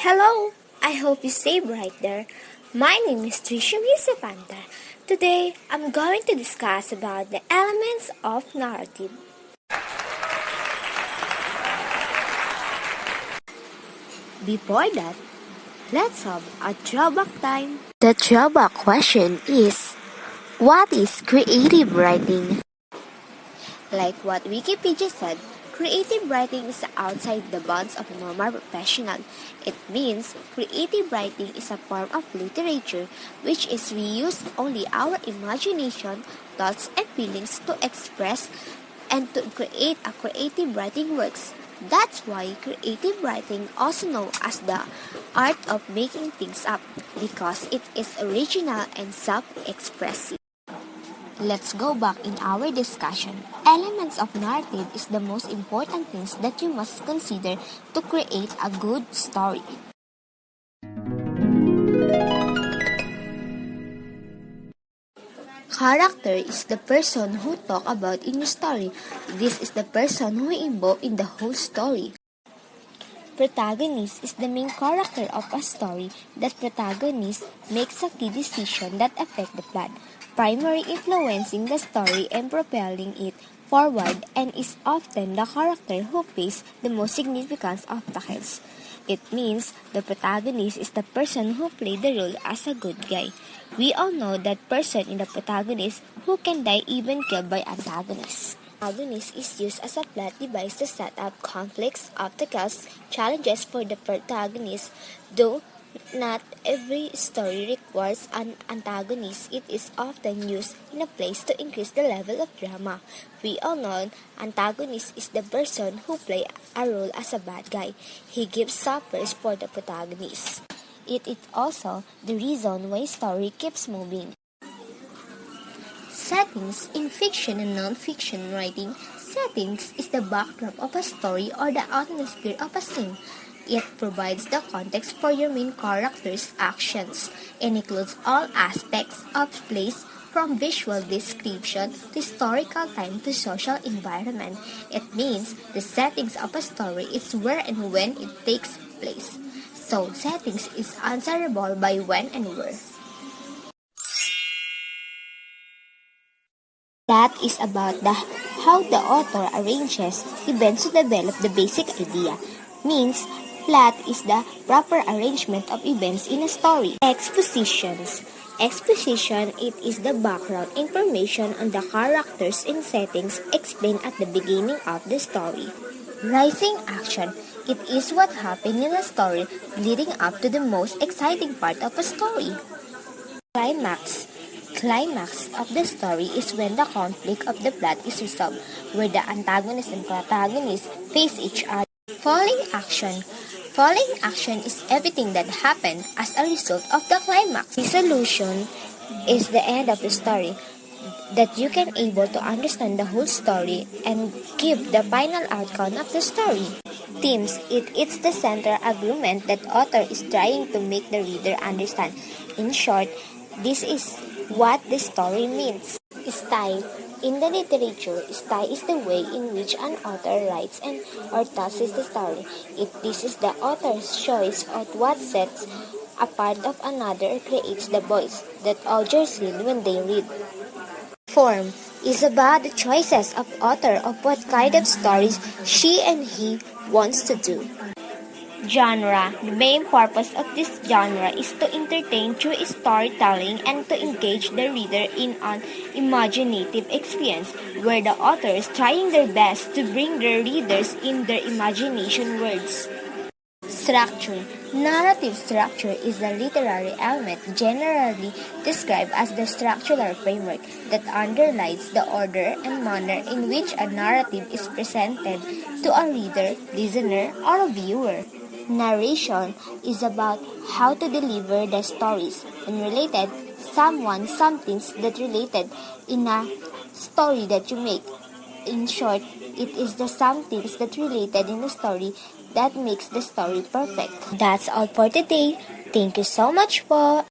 Hello! I hope you stay bright there. My name is Trishumi Sapanta. Today, I'm going to discuss about the elements of narrative. Before that, let's have a throwback time. The throwback question is, what is creative writing? Like what Wikipedia said, creative writing is outside the bounds of normal professional. It means creative writing is a form of literature which is we use only our imagination, thoughts, and feelings to express and to create a creative writing works. That's why creative writing, also known as the art of making things up, because it is original and self-expressive. Let's go back in our discussion. Elements of narrative is the most important things that you must consider to create a good story. Character is the person who talk about in your story. This is the person who involved in the whole story. Protagonist is the main character of a story. That protagonist makes a key decision that affect the plot, primarily influencing the story and propelling it forward, and is often the character who plays the most significant obstacles. It means the protagonist is the person who played the role as a good guy. We all know that person in the protagonist who can die even killed by antagonists. Antagonist is used as a plot device to set up conflicts, obstacles, challenges for the protagonist. Though not every story requires an antagonist, it is often used in a place to increase the level of drama. We all know antagonist is the person who plays a role as a bad guy. He gives suppers for the protagonist. It is also the reason why story keeps moving. Settings in fiction and non-fiction writing. Settings is the backdrop of a story or the atmosphere of a scene. It provides the context for your main character's actions and includes all aspects of place from visual description to historical time to social environment. It means the settings of a story is where and when it takes place. So settings is answerable by when and where. That is about how the author arranges events to develop the basic idea. Means, plot is the proper arrangement of events in a story. Expositions. Exposition, it is the background information on the characters and settings explained at the beginning of the story. Rising action, it is what happened in a story leading up to the most exciting part of a story. Climax. Climax of the story is when the conflict of the plot is resolved, where the antagonist and protagonist face each other. Falling action. Falling action is everything that happened as a result of the climax. Resolution is the end of the story, that you can able to understand the whole story and give the final outcome of the story. Themes, it's the central argument that author is trying to make the reader understand. In short, this is what the story means. Style. In the literature, style is the way in which an author writes and or tells the story. This is the author's choice of what sets apart of another or creates the voice that audience read when they read. Form is about the choices of author of what kind of stories she and he wants to do. Genre. The main purpose of this genre is to entertain through storytelling and to engage the reader in an imaginative experience, where the author is trying their best to bring their readers in their imagination worlds. Structure. Narrative structure is a literary element generally described as the structural framework that underlies the order and manner in which a narrative is presented to a reader, listener, or a viewer. Narration is about how to deliver the stories and related somethings that related in a story that you make. In short, it is the some things that related in the story that makes the story perfect. That's all for today. Thank you so much po.